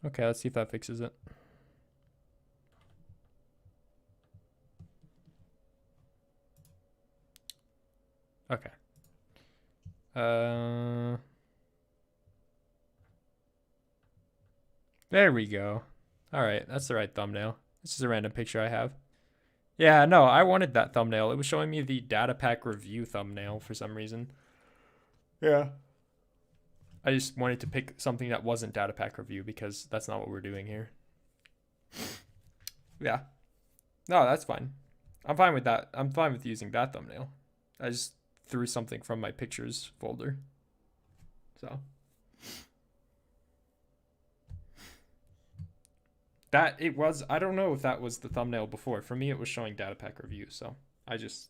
Okay, let's see if that fixes it. Okay. There we go. All right, that's the right thumbnail. This is a random picture I have. Yeah, no, I wanted that thumbnail. It was showing me the data pack review thumbnail for some reason. Yeah. I just wanted to pick something that wasn't data pack review because that's not what we're doing here. Yeah. No, that's fine. I'm fine with that. I'm fine with using that thumbnail. I just threw something from my pictures folder. So that it was, I don't know if that was the thumbnail before. For me, it was showing data pack review. So I just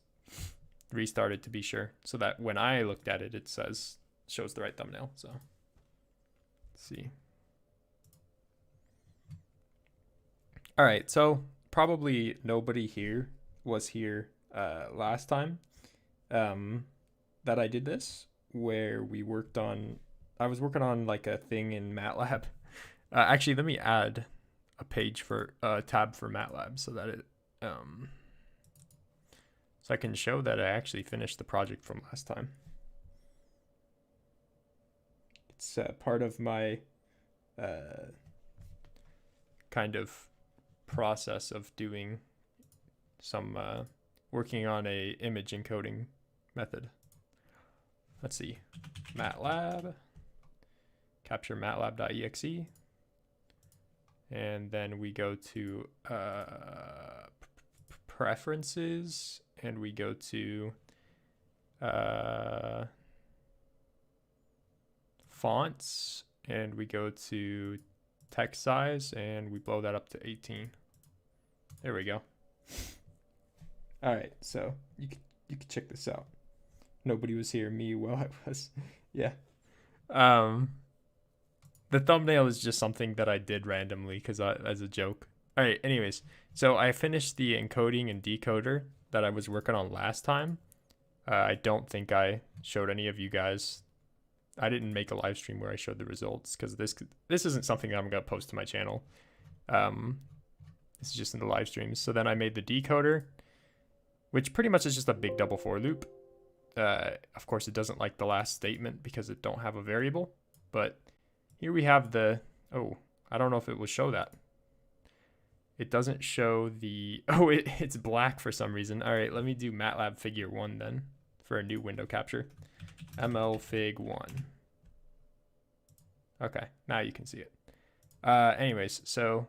restarted to be sure so that when I looked at it, it shows the right thumbnail. So let's see. All right. So probably nobody here was here last time that I did this, where I was working on like a thing in MATLAB. Actually, let me add a page for a tab for MATLAB so that it so I can show that I actually finished the project from last time. It's part of my kind of process of doing some working on a image encoding method. Let's see, MATLAB, capture matlab.exe, and then we go to preferences, and we go to fonts, and we go to text size, and we blow that up to 18. There we go. All right, so you can check this out. Nobody was here. Me, well, I was. Yeah. The thumbnail is just something that I did randomly because as a joke. All right. Anyways, so I finished the encoding and decoder that I was working on last time. I don't think I showed any of you guys. I didn't make a live stream where I showed the results because this isn't something that I'm gonna post to my channel. This is just in the live streams. So then I made the decoder, which pretty much is just a big double for loop. Of course, it doesn't like the last statement because it don't have a variable. But here we have I don't know if it will show that. It doesn't show the, it's black for some reason. All right, let me do MATLAB figure 1 then for a new window capture. ML fig 1. Okay, now you can see it. Anyways, so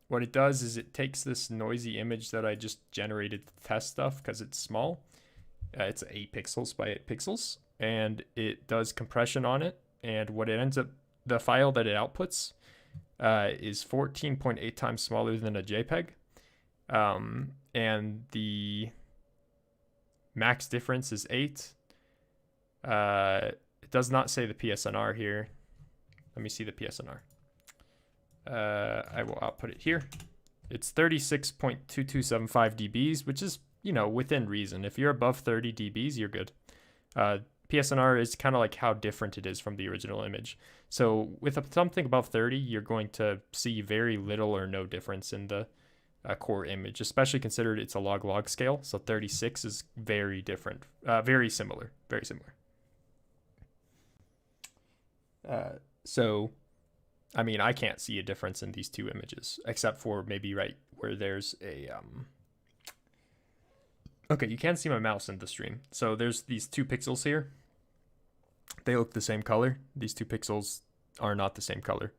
what it does is it takes this noisy image that I just generated to test stuff because it's small. It's 8 pixels by 8 pixels, and it does compression on it. And what it ends up, the file that it outputs is 14.8 times smaller than a JPEG. And the max difference is 8. It does not say the PSNR here. Let me see the PSNR. I will output it here. It's 36.2275 dBs, which is, within reason. If you're above 30 dBs, you're good. PSNR is kind of like how different it is from the original image. So with something above 30, you're going to see very little or no difference in the core image, especially considered it's a log scale. So 36 is very different, very similar. So, I mean, I can't see a difference in these two images, except for maybe right where there's a, okay, you can't see my mouse in the stream. So there's these 2 pixels here. They look the same color. These 2 pixels are not the same color.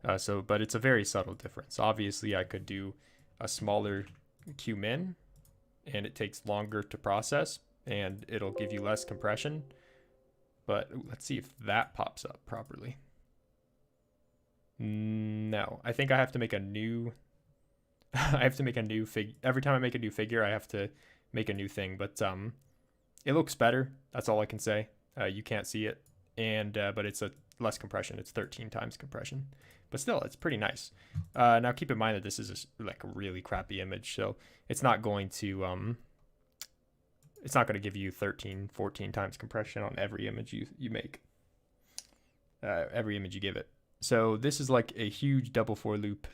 But it's a very subtle difference. Obviously, I could do a smaller qmin, and it takes longer to process, and it'll give you less compression. But let's see if that pops up properly. No, I think I have to make a new. I have to make a new every time I make a new figure, I have to make a new thing. But it looks better. That's all I can say. You can't see it, and but it's a less compression. It's 13 times compression, but still, it's pretty nice. Now keep in mind that this is like a really crappy image, so it's not going to give you 13, 14 times compression on every image you make, every image you give it. So this is like a huge double for loop,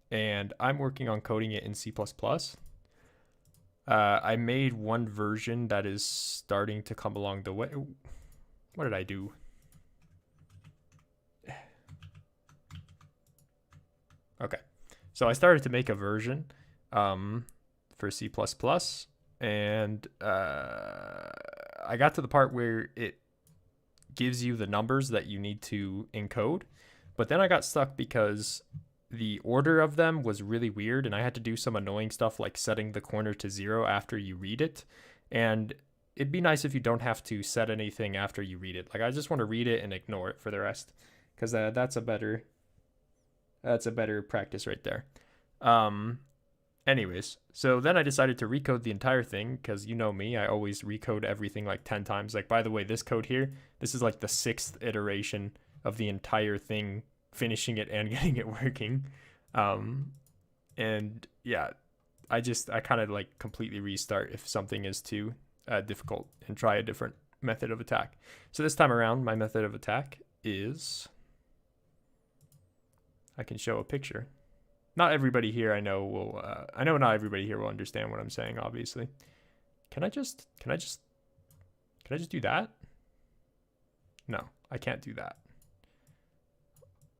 and I'm working on coding it in C++. I made one version that is starting to come along the way. What did I do? Okay, so I started to make a version for C++, and I got to the part where it gives you the numbers that you need to encode, but then I got stuck because the order of them was really weird, and I had to do some annoying stuff like setting the corner to 0 after you read it. And it'd be nice if you don't have to set anything after you read it. Like, I just want to read it and ignore it for the rest, because that's a better practice right there. Anyways, so then I decided to recode the entire thing, because you know me, I always recode everything like 10 times. Like, by the way, this code here, this is like the 6th iteration of the entire thing, finishing it and getting it working. And yeah, I kind of like completely restart if something is too difficult and try a different method of attack. So this time around, my method of attack is, I can show a picture. Not everybody here I know will, I know not everybody here will understand what I'm saying, obviously. Can I just do that? No, I can't do that.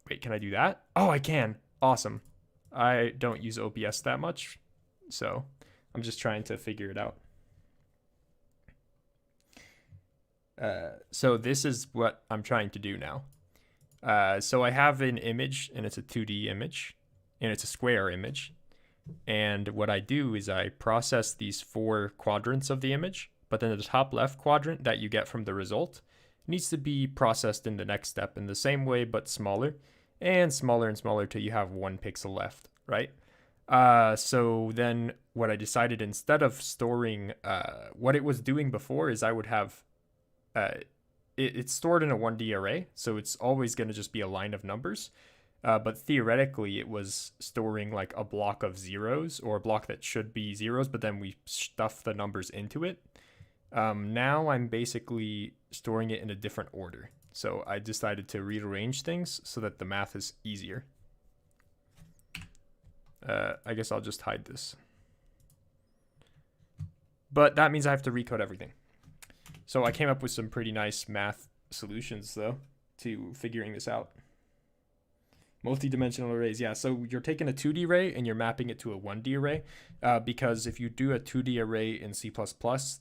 Wait, can I do that? Oh, I can. Awesome. I don't use OBS that much, so I'm just trying to figure it out. So this is what I'm trying to do now. So I have an image, and it's a 2D image, and it's a square image. And what I do is I process these 4 quadrants of the image, but then the top left quadrant that you get from the result needs to be processed in the next step in the same way, but smaller and smaller till you have 1 pixel left, right? So then what I decided, instead of storing, what it was doing before is I would have, it's stored in a 1D array, so it's always going to just be a line of numbers. But theoretically, it was storing like a block of zeros, or a block that should be zeros, but then we stuff the numbers into it. Now I'm basically storing it in a different order. So I decided to rearrange things so that the math is easier. I guess I'll just hide this. But that means I have to recode everything. So I came up with some pretty nice math solutions, though, to figuring this out. Multi-dimensional arrays, yeah. So you're taking a 2D array and you're mapping it to a 1D array, because if you do a 2D array in C++,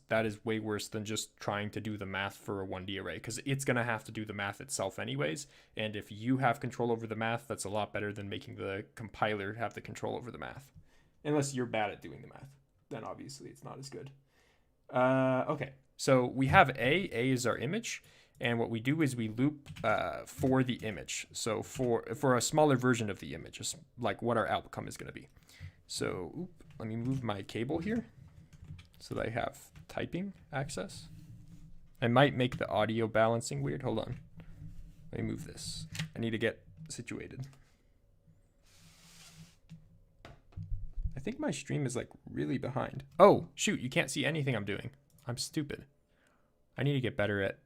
that is way worse than just trying to do the math for a 1D array, because it's going to have to do the math itself anyways. And if you have control over the math, that's a lot better than making the compiler have the control over the math. Unless you're bad at doing the math, then obviously it's not as good. Okay, so we have A is our image. And what we do is we loop for the image. So for a smaller version of the image, just like what our outcome is going to be. So let me move my cable here so that I have typing access. I might make the audio balancing weird. Hold on. Let me move this. I need to get situated. I think my stream is like really behind. Oh, shoot. You can't see anything I'm doing. I'm stupid. I need to get better at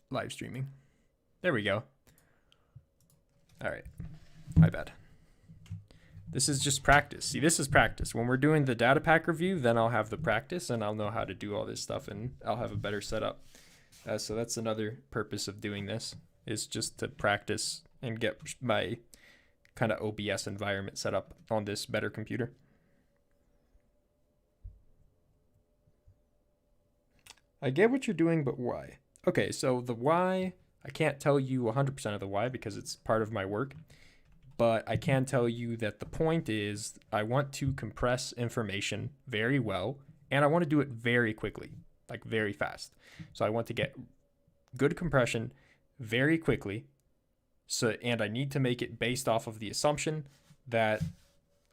live streaming. There we go. All right, my bad. This is just practice. See, this is practice. When we're doing the data pack review, then I'll have the practice and I'll know how to do all this stuff, and I'll have a better setup. So that's another purpose of doing this, is just to practice and get my kind of OBS environment set up on this better computer. I get what you're doing, but why? Okay, so the why, I can't tell you 100% of the why because it's part of my work, but I can tell you that the point is I want to compress information very well, and I want to do it very quickly, like very fast. So I want to get good compression very quickly, and I need to make it based off of the assumption that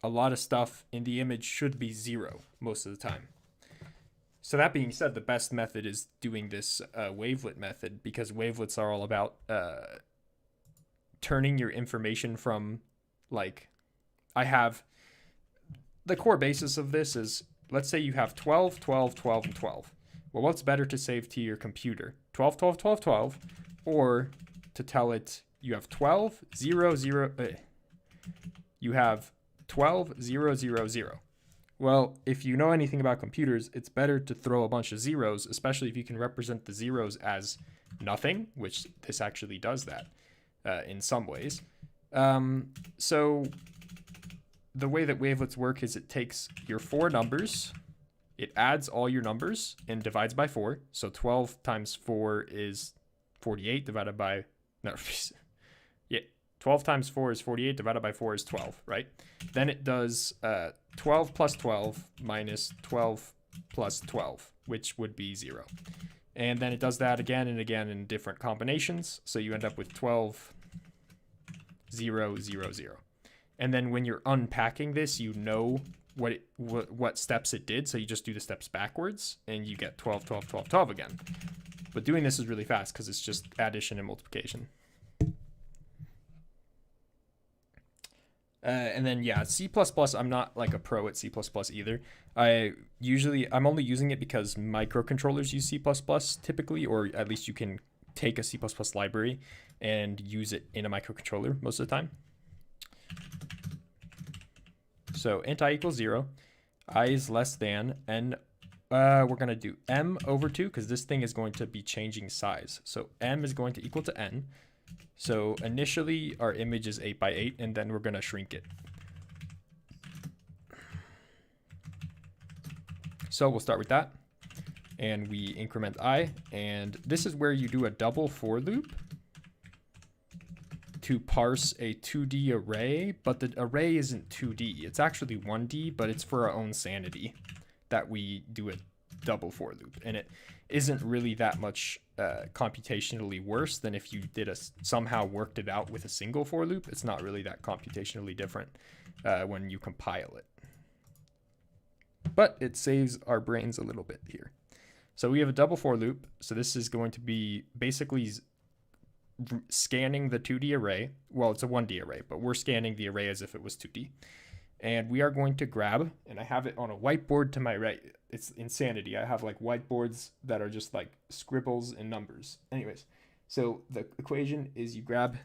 a lot of stuff in the image should be 0 most of the time. So that being said, the best method is doing this wavelet method, because wavelets are all about turning your information from, like, I have, the core basis of this is, let's say you have 12, 12, 12, and 12. Well, what's better to save to your computer? 12, 12, 12, 12, or to tell it you have 12, 0, 0, you have 12, 0, 0, 0. Well, if you know anything about computers, it's better to throw a bunch of zeros, especially if you can represent the zeros as nothing, which this actually does that in some ways. So the way that wavelets work is it takes your 4 numbers, it adds all your numbers and divides by 4. So 12 times 4 is 48 divided by, no, yeah, 12 times 4 is 48 divided by 4 is 12, right? Then it does 12 plus 12 minus 12 plus 12, which would be 0. And then it does that again and again in different combinations. So you end up with 12, 0, 0, 0. And then when you're unpacking this, you know what steps it did. So you just do the steps backwards and you get 12, 12, 12, 12 again. But doing this is really fast because it's just addition and multiplication. And then, yeah, C++, I'm not like a pro at C++ either. I'm only using it because microcontrollers use C++ typically, or at least you can take a C++ library and use it in a microcontroller most of the time. So int I equals 0, I is less than, and we're going to do m over 2 because this thing is going to be changing size. So m is going to equal to n. So initially our image is 8 by 8, and then we're going to shrink it. So we'll start with that, and we increment I, and this is where you do a double for loop to parse a 2D array, but the array isn't 2D. It's actually 1D, but it's for our own sanity that we do a double for loop, and it isn't really that much computationally worse than if you did somehow worked it out with a single for loop. It's not really that computationally different when you compile it, but it saves our brains a little bit here. So we have a double for loop. So this is going to be basically scanning the 2D array. Well, it's a 1D array, but we're scanning the array as if it was 2D. And we are going to grab, and I have it on a whiteboard to my right. It's insanity. I have like whiteboards that are just like scribbles and numbers. Anyways, so the equation is you grab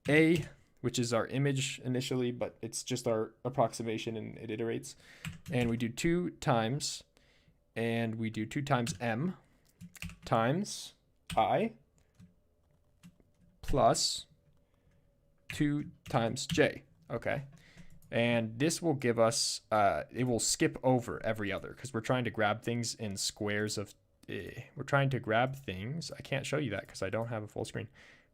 A, which is our image initially, but it's just our approximation and it iterates. And we do 2 times, and we do 2 times m times I plus 2 times j. Okay. And this will give us, it will skip over every other because we're trying to grab things in squares of, we're trying to grab things. I can't show you that because I don't have a full screen.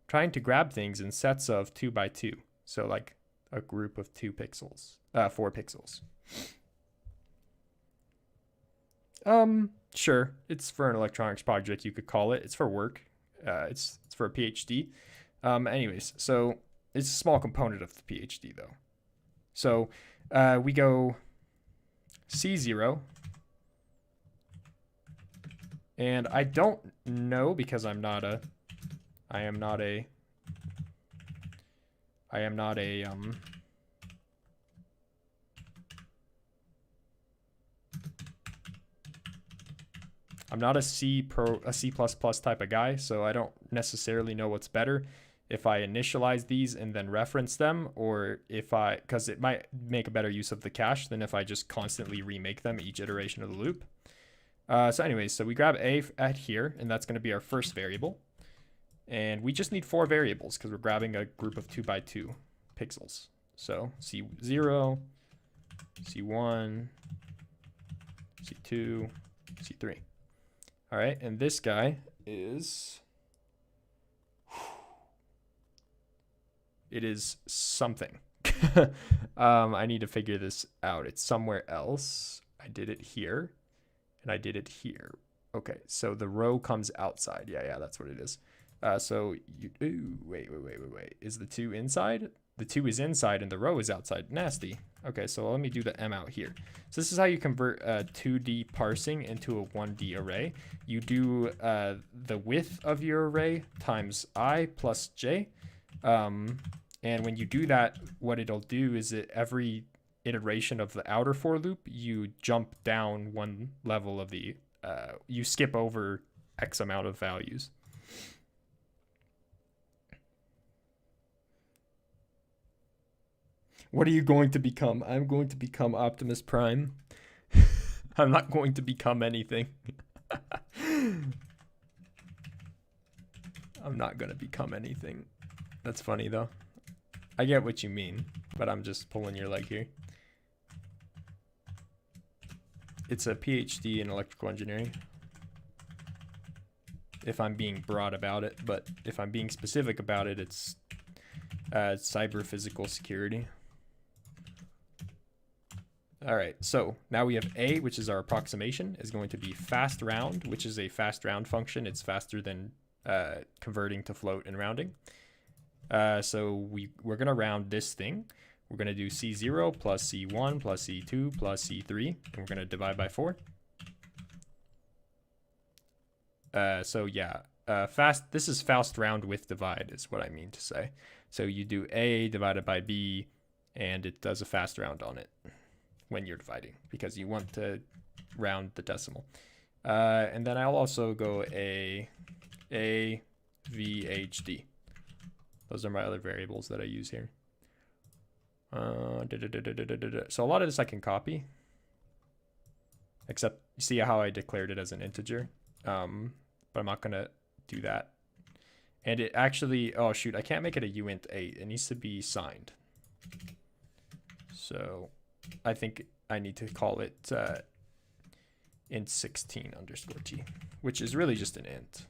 Trying to grab things in sets of 2 by 2. So like a group of 4 pixels. Sure. It's for an electronics project, you could call it. It's for work. It's for a PhD. Anyways, so it's a small component of the PhD though. So we go C0, and I don't know because I'm not a C++ type of guy, so I don't necessarily know what's better. If I initialize these and then reference them, or because it might make a better use of the cache than if I just constantly remake them each iteration of the loop. So anyways, so we grab A at here, and that's going to be our first variable. And we just need 4 variables because we're grabbing a group of 2 by 2 pixels. So C0, C1, C2, C3. All right, and this guy is... It is something. I need to figure this out. It's somewhere else. I did it here, and I did it here. Okay, so the row comes outside. Yeah, that's what it is. So you, ooh, wait. Is the 2 inside? The 2 is inside, and the row is outside. Nasty. Okay, so let me do the M out here. So this is how you convert 2D parsing into a 1D array. You do the width of your array times I plus j. And when you do that, what it'll do is every iteration of the outer for loop, you jump down 1 level of the, you skip over X amount of values. What are you going to become? I'm going to become Optimus Prime. I'm not going to become anything. I'm not going to become anything. That's funny, though. I get what you mean, but I'm just pulling your leg here. It's a PhD in electrical engineering. If I'm being broad about it, but if I'm being specific about it, it's cyber physical security. All right, so now we have A, which is our approximation, is going to be fast round, which is a fast round function. It's faster than converting to float and rounding. So we're going to round this thing. We're going to do C0 plus C1 plus C2 plus C3, and we're going to divide by 4. So yeah, this is fast round with divide is what I mean to say. So you do A divided by B, and it does a fast round on it when you're dividing, because you want to round the decimal. And then I'll also go A, V, H, D. Those are my other variables that I use here. So a lot of this I can copy, except you see how I declared it as an integer, but I'm not gonna do that. And it actually, oh shoot, I can't make it a uint 8. It needs to be signed. So I think I need to call it int 16 underscore t, which is really just an int.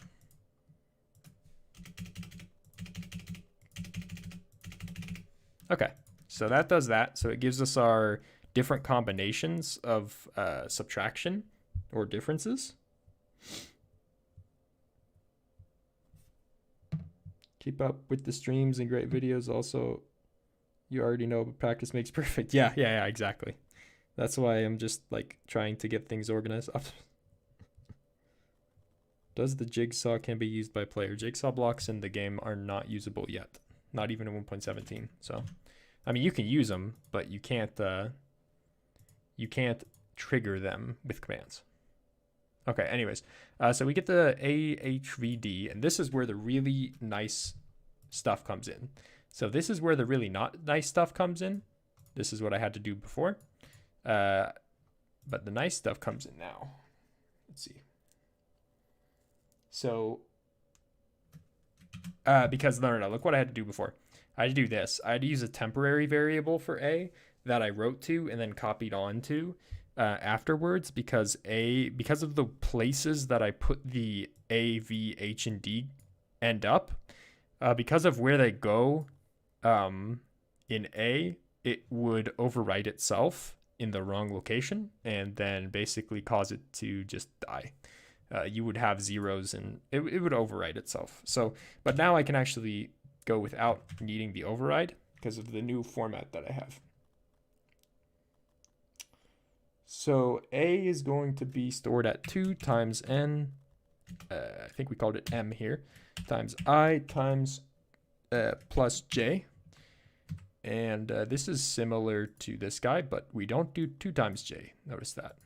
Okay, so that does that. So it gives us our different combinations of subtraction or differences. Keep up with the streams and great videos. Also, you already know, but practice makes perfect. Yeah, exactly. That's why I'm just like trying to get things organized. Does the jigsaw can be used by player? Jigsaw blocks in the game are not usable yet. Not even in 1.17. So, I mean, you can use them, but you can't trigger them with commands. Okay, anyways, so we get the AHVD, and this is where the really nice stuff comes in. So this is where the really not nice stuff comes in. This is what I had to do before. But the nice stuff comes in now. Let's see. So, because no, look what I had to do before. I had to do this. I had to use a temporary variable for A that I wrote to and then copied onto afterwards, because of the places that I put the A, V, H, and D end up, because of where they go in A, it would overwrite itself in the wrong location and then basically cause it to just die. You would have zeros and it would overwrite itself. So, but now I can actually go without needing the override because of the new format that I have. So A is going to be stored at 2 times n, I think we called it m here, times I times plus j. And this is similar to this guy, but we don't do 2 times j. Notice that.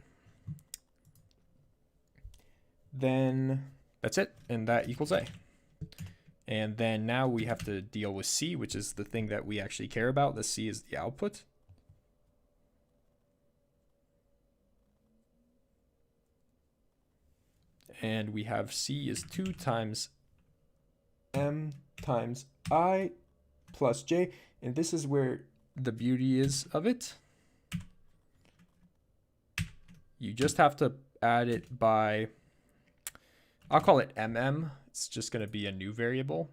Then that's it, and that equals A. And then now we have to deal with C, which is the thing that we actually care about. The C is the output. And we have C is 2 times m times I plus j. And this is where the beauty is of it. You just have to add it by, I'll call it mm. It's just going to be a new variable.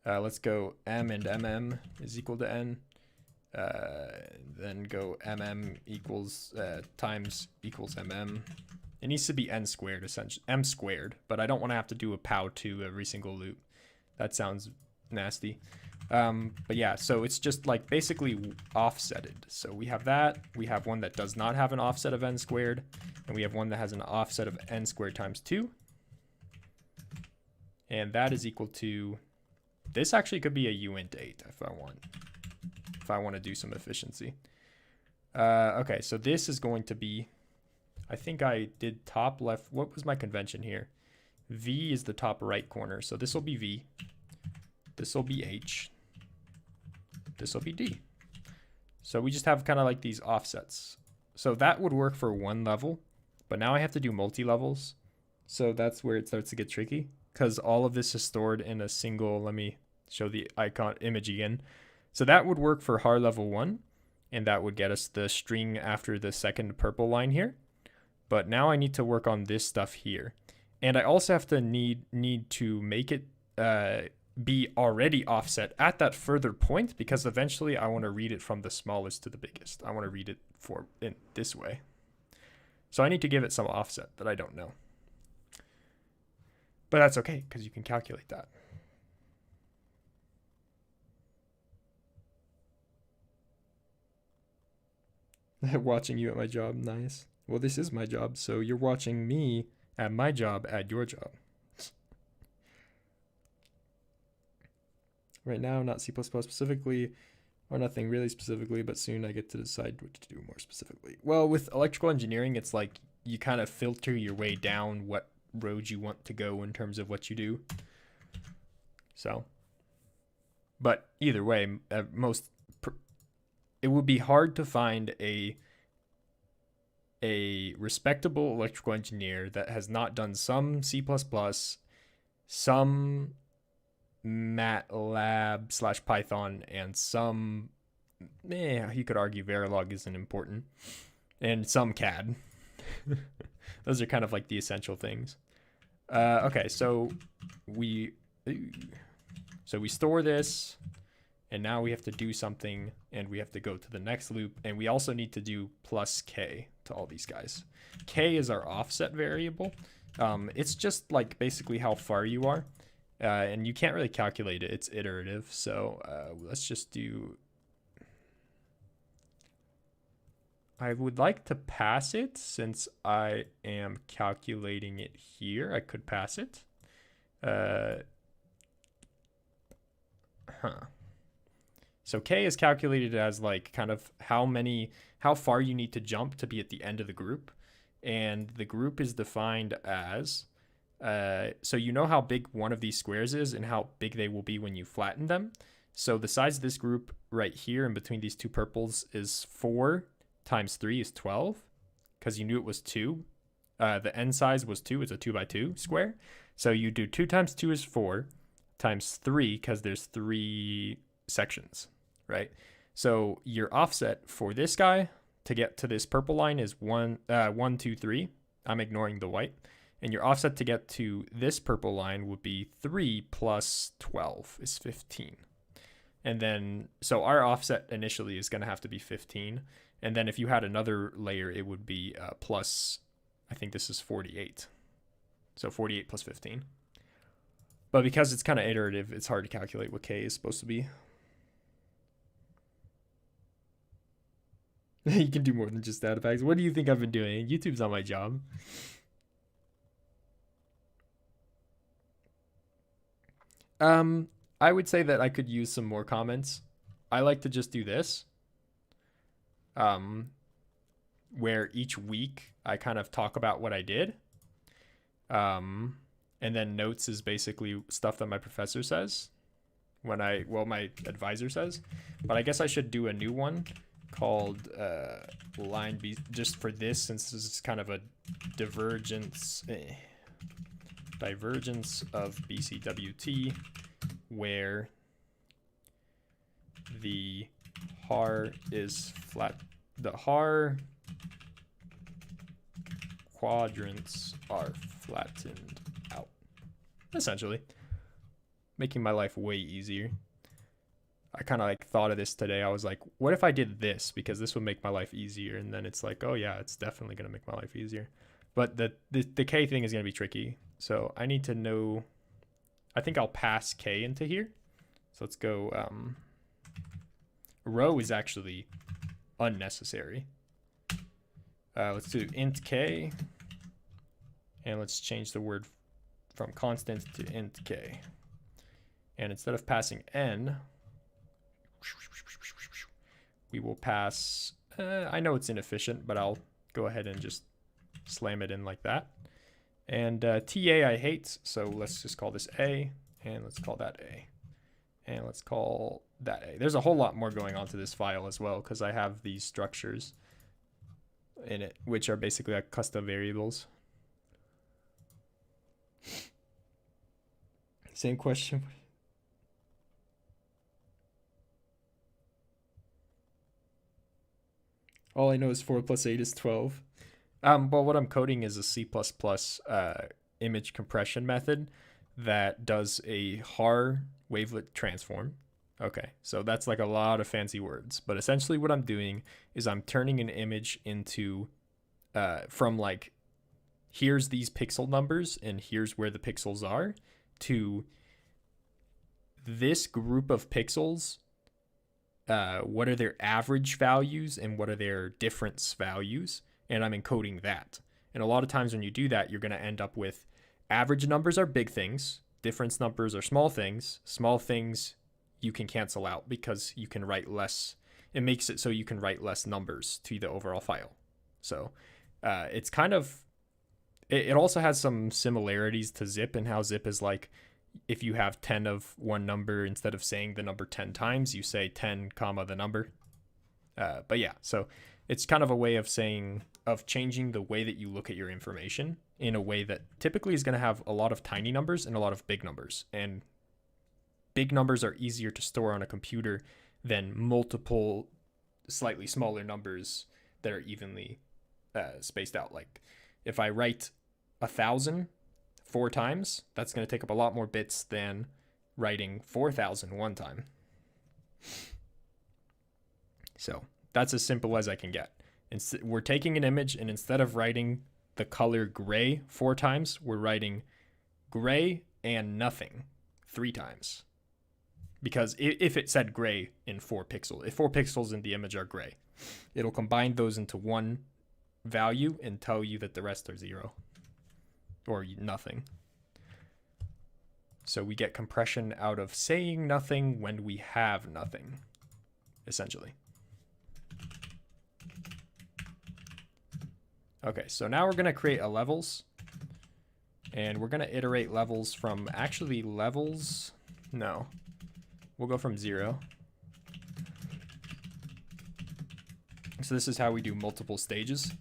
Let's go m and mm is equal to n. Then go mm equals times equals mm. It needs to be n squared, essentially, m squared, but I don't want to have to do a pow2 every single loop. That sounds nasty. But yeah, so it's just like basically offsetted. So we have that, we have one that does not have an offset of n squared, and we have one that has an offset of n squared times 2. And that is equal to, this actually could be a uint 8 if I want to do some efficiency. Okay, so this is going to be, I think I did top left. What was my convention here? V is the top right corner. So this will be V. This will be H. This will be D. So we just have kind of like these offsets. So that would work for one level, but now I have to do multi-levels. So that's where it starts to get tricky because all of this is stored in a single, let me show the icon image again. So that would work for har level 1, and that would get us the string after the second purple line here. But now I need to work on this stuff here. And I also have to need to make it be already offset at that further point, because eventually I want to read it from the smallest to the biggest. I want to read it in this way. So I need to give it some offset that I don't know. But that's okay, because you can calculate that. Watching you at my job, nice. Well, this is my job, so you're watching me at my job at your job. Right now, not C++ specifically, or nothing really specifically, but soon I get to decide what to do more specifically. Well, with electrical engineering, it's like you kind of filter your way down what road you want to go in terms of what you do. So, but either way, it would be hard to find a respectable electrical engineer that has not done some C++, some MATLAB / Python, and some, you could argue Verilog isn't important, and some CAD. Those are kind of like the essential things. Okay, so we store this, and now we have to do something, and we have to go to the next loop, and we also need to do plus k to all these guys. K is our offset variable. It's just like basically how far you are, and you can't really calculate it. It's iterative, so let's just do... I would like to pass it since I am calculating it here. I could pass it. So k is calculated as like kind of how far you need to jump to be at the end of the group. And the group is defined as, so you know how big one of these squares is and how big they will be when you flatten them. So the size of this group right here in between these two purples is 4 times 3 is 12, because you knew it was 2. The n size was 2. It's a 2 by 2 square. So you do 2 times 2 is 4 times 3, because there's 3 sections, right? So your offset for this guy to get to this purple line is 1, 2, 3. I'm ignoring the white. And your offset to get to this purple line would be 3 plus 12 is 15. And then, so our offset initially is going to have to be 15. And then if you had another layer, it would be plus, I think this is 48. So 48 plus 15. But because it's kind of iterative, it's hard to calculate what k is supposed to be. You can do more than just data packs. What do you think I've been doing? YouTube's not my job. I would say that I could use some more comments. I like to just do this. Where each week I kind of talk about what I did. And then notes is basically stuff that my professor says my advisor says. But I guess I should do a new one called line B just for this, since this is kind of a divergence of BCWT, where the har is flat. The har quadrants are flattened out, essentially, making my life way easier. I kind of like thought of this today. I was like, what if I did this, because this would make my life easier? And then it's like, oh yeah, it's definitely going to make my life easier. But the k thing is going to be tricky. So I need to know, I think I'll pass k into here. So let's go, row is actually unnecessary. Let's do int k, and let's change the word from constant to int k. And instead of passing n, we will pass, I know it's inefficient, but I'll go ahead and just slam it in like that. And TA I hate, so let's just call this A, and let's call that A. And let's call that A. There's a whole lot more going on to this file as well, because I have these structures in it, which are basically like custom variables. Same question. All I know is 4 plus 8 is 12. Well, what I'm coding is a C++ image compression method that does a HAR wavelet transform. Okay, so that's like a lot of fancy words, but essentially what I'm doing is I'm turning an image into from like here's these pixel numbers and here's where the pixels are to this group of pixels. What are their average values and what are their difference values? And I'm encoding that. And a lot of times when you do that, you're going to end up with average numbers are big things, difference numbers are small things. Small things you can cancel out because you can write less. It makes it so you can write less numbers to the overall file. So it's kind of, it also has some similarities to zip and how zip is like, if you have 10 of one number, instead of saying the number 10 times, you say 10 comma the number. But yeah, so it's kind of a way of saying, of changing the way that you look at your information in a way that typically is going to have a lot of tiny numbers and a lot of big numbers. And big numbers are easier to store on a computer than multiple slightly smaller numbers that are evenly spaced out. Like if I write 1,000 4 times, that's going to take up a lot more bits than writing 4,000 one time. So that's as simple as I can get. We're taking an image, and instead of writing the color gray 4 times, we're writing gray and nothing 3 times. Because if it said gray in 4 pixels, if 4 pixels in the image are gray, it'll combine those into one value and tell you that the rest are 0 or nothing. So we get compression out of saying nothing when we have nothing, essentially. Okay, so now we're going to create a levels, and we're going to iterate levels from actually levels. No, we'll go from 0. So this is how we do multiple stages.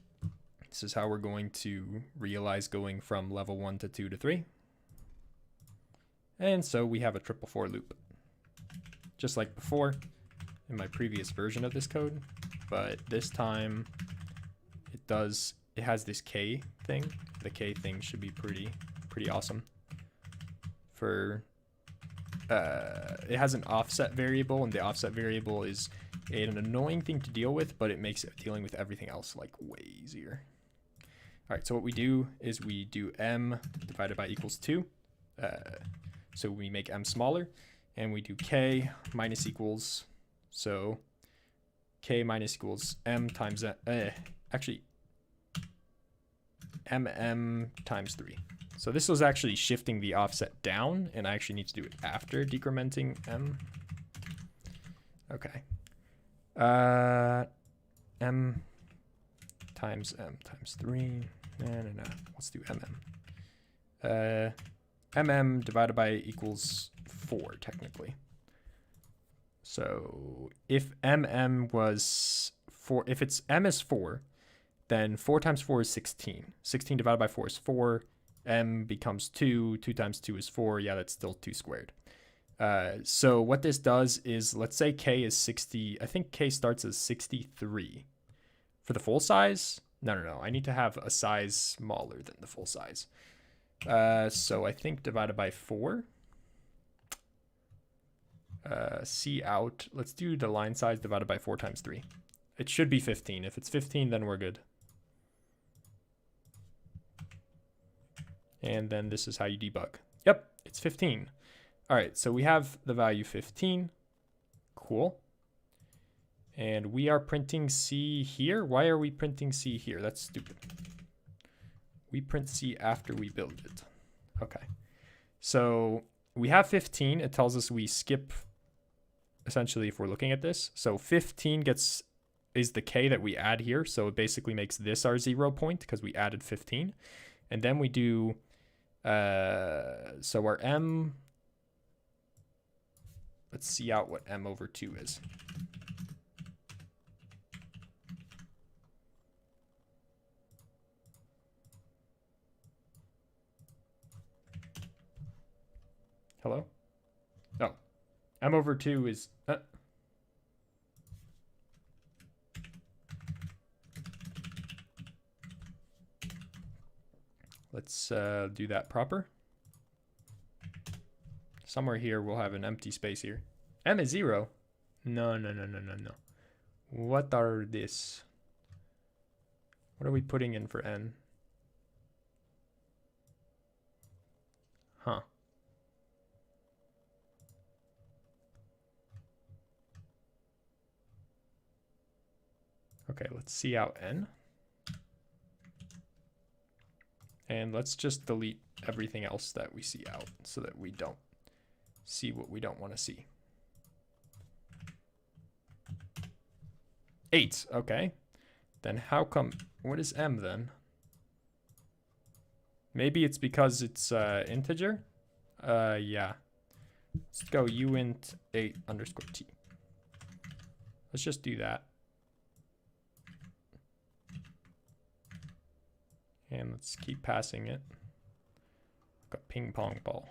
This is how we're going to realize going from level 1 to 2 to 3. And so we have a triple for loop, just like before in my previous version of this code, but this time it has this K thing. The K thing should be pretty awesome. It has an offset variable, and the offset variable is an annoying thing to deal with, but it makes dealing with everything else like way easier. All right, so what we do is we do m divided by equals 2. So we make m smaller, and we do k minus equals, so k minus equals m times, actually mm times 3. So this was actually shifting the offset down, and I actually need to do it after decrementing m. Okay. M times 3. No. Let's do mm. Mm divided by equals 4, technically. So if mm was 4, if it's m is 4, then 4 times 4 is 16. 16 divided by 4 is 4. M becomes 2. 2 times 2 is 4. Yeah, that's still 2 squared. So what this does is, let's say k is 60. I think k starts as 63. For the full size? No. I need to have a size smaller than the full size. So I think divided by 4. C out. Let's do the line size divided by 4 times 3. It should be 15. If it's 15, then we're good. And then this is how you debug. Yep, it's 15. All right, so we have the value 15. Cool. And we are printing C here. Why are we printing C here? That's stupid. We print C after we build it. Okay. So we have 15. It tells us we skip, essentially, if we're looking at this. So 15 is the K that we add here. So it basically makes this our 0 point because we added 15. And then we do, so our M, let's see out what m over 2 is. Hello? Oh, m over 2 is... Let's do that proper. Somewhere here we'll have an empty space here. M is 0. No. What are this? What are we putting in for n? Huh. Okay, let's see out n. And let's just delete everything else that we see out so that we don't see what we don't want to see. 8, okay. Then how come, what is m then? Maybe it's because it's integer? Yeah. Let's go uint 8 underscore t. Let's just do that. And let's keep passing it. Like a ping pong ball.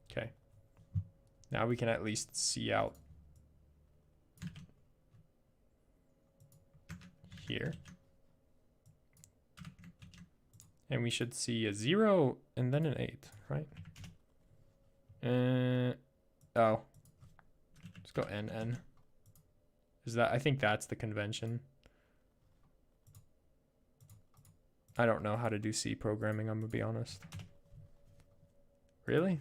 Okay. Now we can at least see out here. And we should see a 0 and then an 8, right? Oh. Let's go n. Is that, I think that's the convention. I don't know how to do C programming, I'm gonna be honest. Really?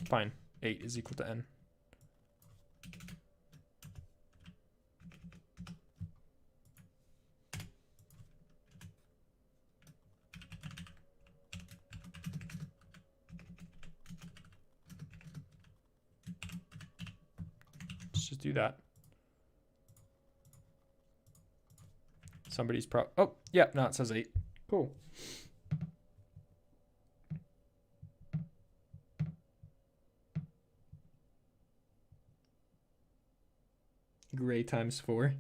Fine. 8 is equal to n. Let's just do that. Somebody's oh, yeah, no, it says 8. Cool. Gray times 4.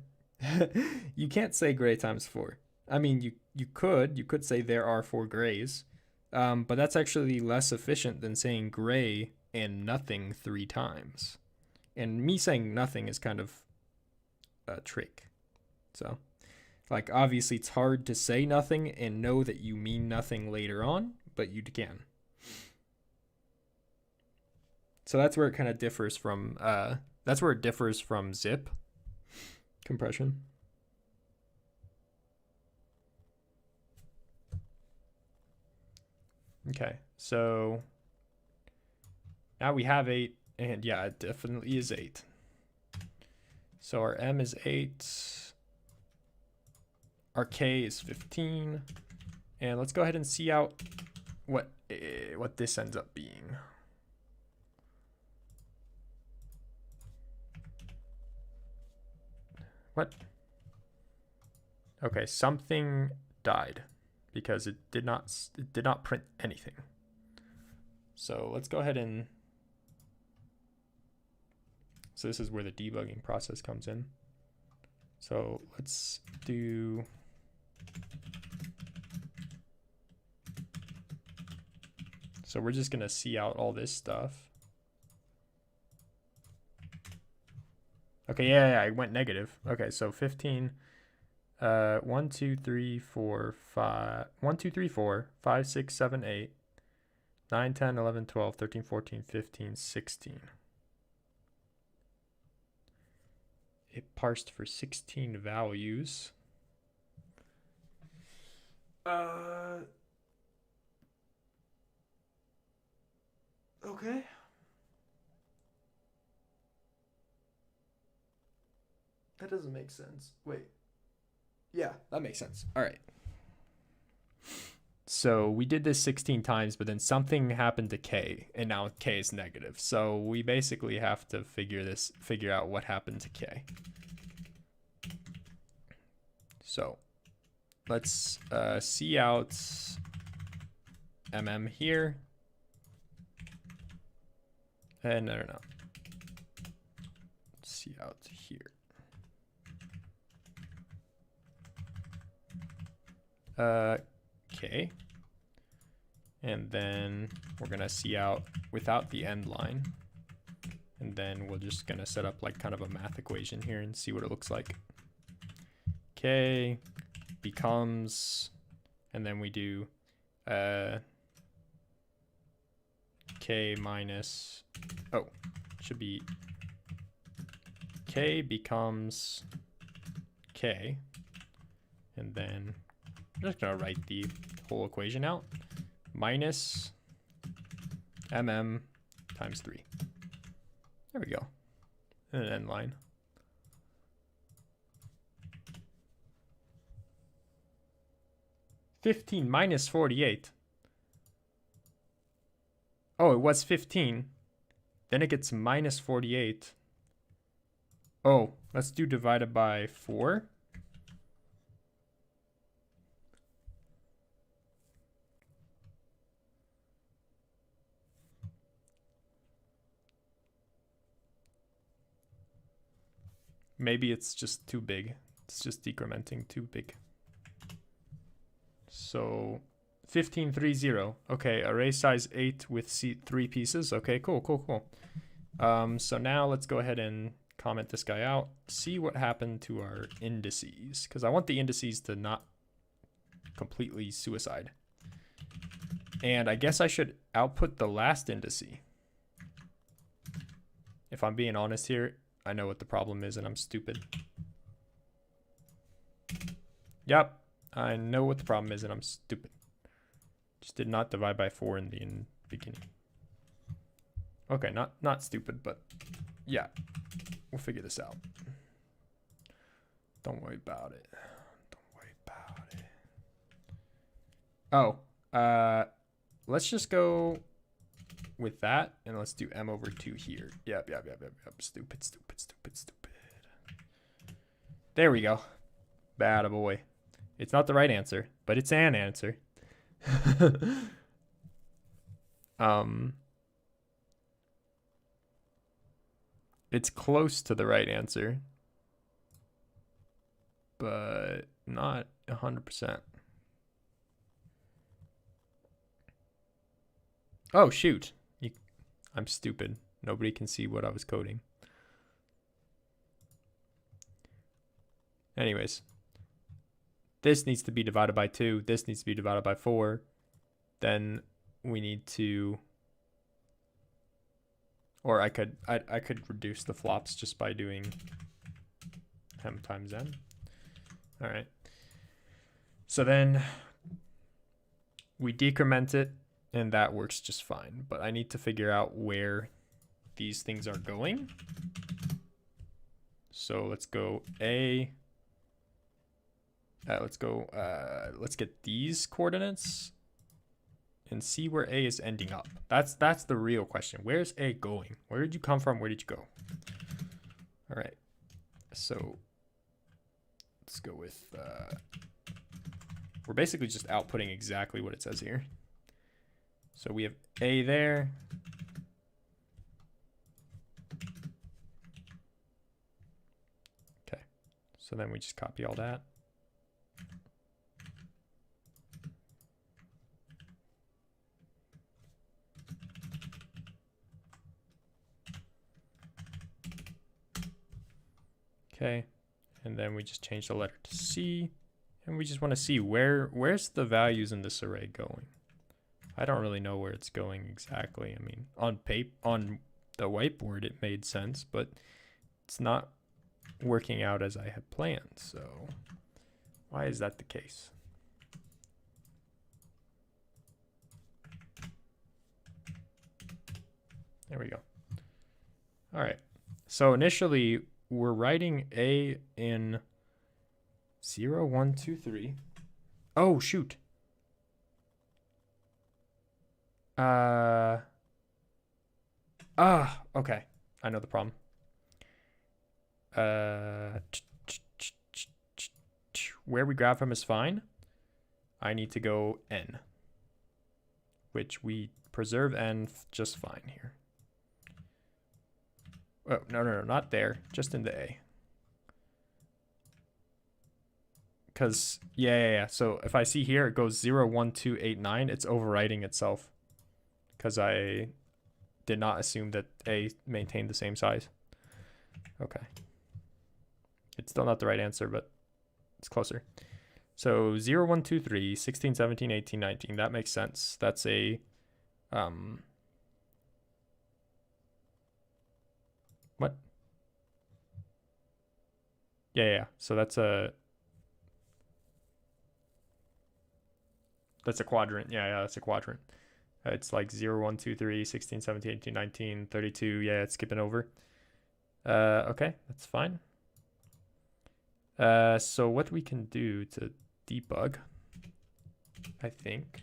You can't say gray times 4. I mean, you could say there are 4 grays, but that's actually less efficient than saying gray and nothing 3 times. And me saying nothing is kind of a trick. So, like, obviously it's hard to say nothing and know that you mean nothing later on, but you can. So that's where it kind of differs from, that's where it differs from zip compression. Okay, so now we have 8, and yeah, it definitely is 8. So our m is 8, our k is 15, and let's go ahead and see out what this ends up being. What? Okay, something died because it did not print anything. So let's go ahead and, so this is where the debugging process comes in. So let's do, so we're just gonna see out all this stuff. Okay, yeah, it went negative. Okay, so 15, 1, 2, 3, 4, 5, 1, 2, 3, 4, 5, 6, 7, 8, 9, 10, 11, 12, 13, 14, 15, 16. It parsed for 16 values. Okay. That doesn't make sense. Wait. Yeah, that makes sense. All right. So we did this 16 times, but then something happened to k, and now k is negative. So we basically have to figure out what happened to k. So let's see out here. And no. See out here. Okay. And then we're gonna see out without the end line. And then we're just gonna set up like kind of a math equation here and see what it looks like. K becomes, and then we do K minus, oh, should be K becomes K. And then I'm just gonna write the whole equation out. Minus times 3. There we go. And an end line. $15 minus 48. Oh, it was 15. Then it gets minus 48. Oh, let's do divided by 4. Maybe it's just too big. It's just decrementing too big. So 1530. Okay, array size 8 with 3 pieces. Okay, cool. So now let's go ahead and comment this guy out. See what happened to our indices, because I want the indices to not completely suicide. And I guess I should output the last indice. If I'm being honest here, I know what the problem is and I'm stupid. Yep, I know what the problem is and I'm stupid. Just did not divide by 4 in the beginning. Okay, not stupid, but yeah, we'll figure this out. Don't worry about it. Oh, let's just go with that, and let's do m over 2 here. Yep. Stupid. There we go. Bad boy. It's not the right answer, but it's an answer. It's close to the right answer, but not 100%. Oh, shoot. I'm stupid. Nobody can see what I was coding. Anyways, this needs to be divided by 2. This needs to be divided by 4. Then we need to, or I could reduce the flops just by doing m times n. All right. So then we decrement it, and that works just fine. But I need to figure out where these things are going. So let's go let's get these coordinates and see where A is ending up. That's the real question. Where's A going? Where did you come from? Where did you go? All right. So let's go with, we're basically just outputting exactly what it says here. So we have A there. Okay. So then we just copy all that. Okay, and then we just change the letter to C, and we just want to see where's the values in this array going. I don't really know where it's going exactly. I mean, on the whiteboard it made sense, but it's not working out as I had planned. So why is that the case? There we go. All right. So initially we're writing A in 0, 1, 2, 3. Oh, shoot. Okay. I know the problem. Where we grab from is fine. I need to go n, which we preserve n just fine here. Oh, no, not there, just in the a. Because, yeah. So if I see here, it goes 0, 1, 2, 8, 9. It's overwriting itself. Because I did not assume that a maintained the same size. Okay. It's still not the right answer, but it's closer. So 0, 1, 2, 3, 16, 17, 18, 19. That makes sense. That's a... what? Yeah. So that's a quadrant. Yeah, that's a quadrant. It's like 0, 1, 2, 3, 16, 17, 18, 19, 32. Yeah, it's skipping over. Okay, that's fine. So what we can do to debug, I think,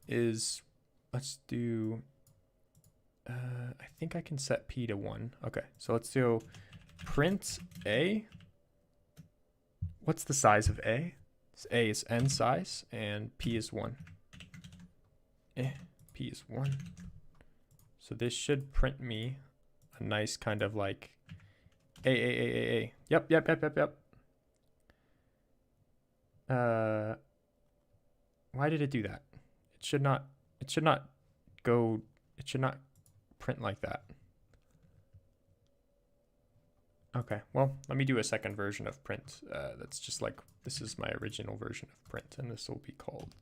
is let's do, I think I can set p to 1. Okay, so let's do print a. What's the size of a? A is n size and p is 1. P is 1. So this should print me a nice kind of like a. Yep. Why did it do that? It should not print like that. Okay, well, let me do a second version of print. That's just like, this is my original version of print, and this will be called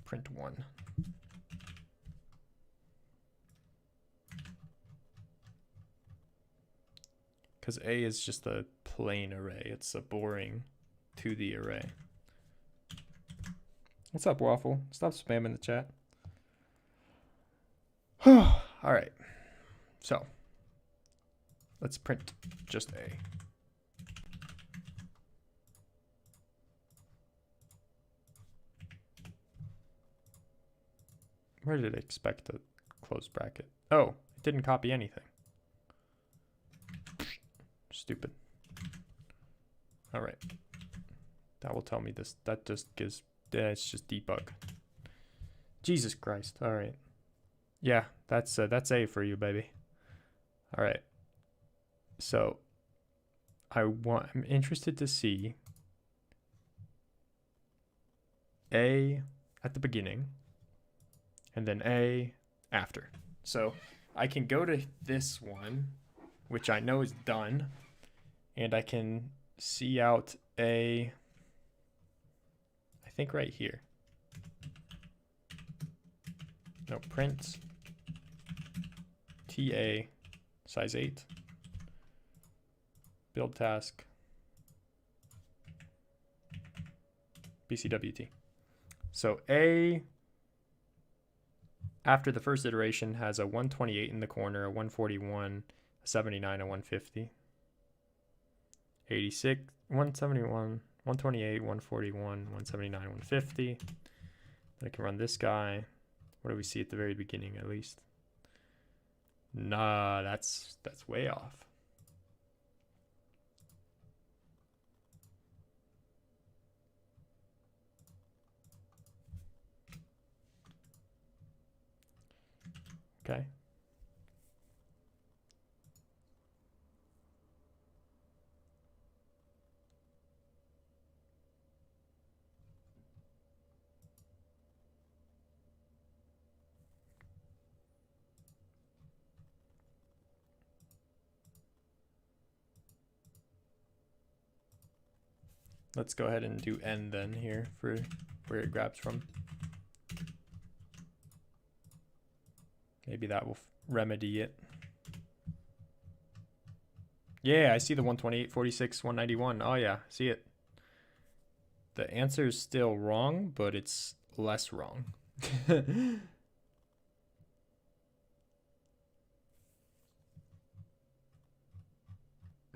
print 1. Because a is just a plain array. It's a boring 2D array. What's up, Waffle? Stop spamming the chat. All right. So let's print just a. Where did it expect a close bracket? Oh, it didn't copy anything. Stupid. All right. That will tell me this. That just gives, it's just debug. Jesus Christ. All right. Yeah, that's A for you, baby. All right. So I'm interested to see A at the beginning and then A after. So I can go to this one, which I know is done, and I can see out A, I think right here. No, print TA size 8, build task, BCWT. So A after the first iteration has a 128 in the corner, a 141, a 79, a 150, 86, 171, 128, 141, 179, 150. Then I can run this guy. What do we see at the very beginning at least? Nah, that's way off. Okay. Let's go ahead and do n then here for where it grabs from. Maybe that will remedy it. Yeah, I see the 128, 46, 191. Oh yeah, see it. The answer is still wrong, but it's less wrong.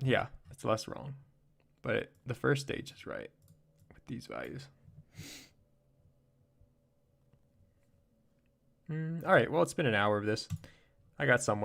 Yeah, it's less wrong. But the first stage is right with these values. All right, well, it's been an hour of this. I got somewhere.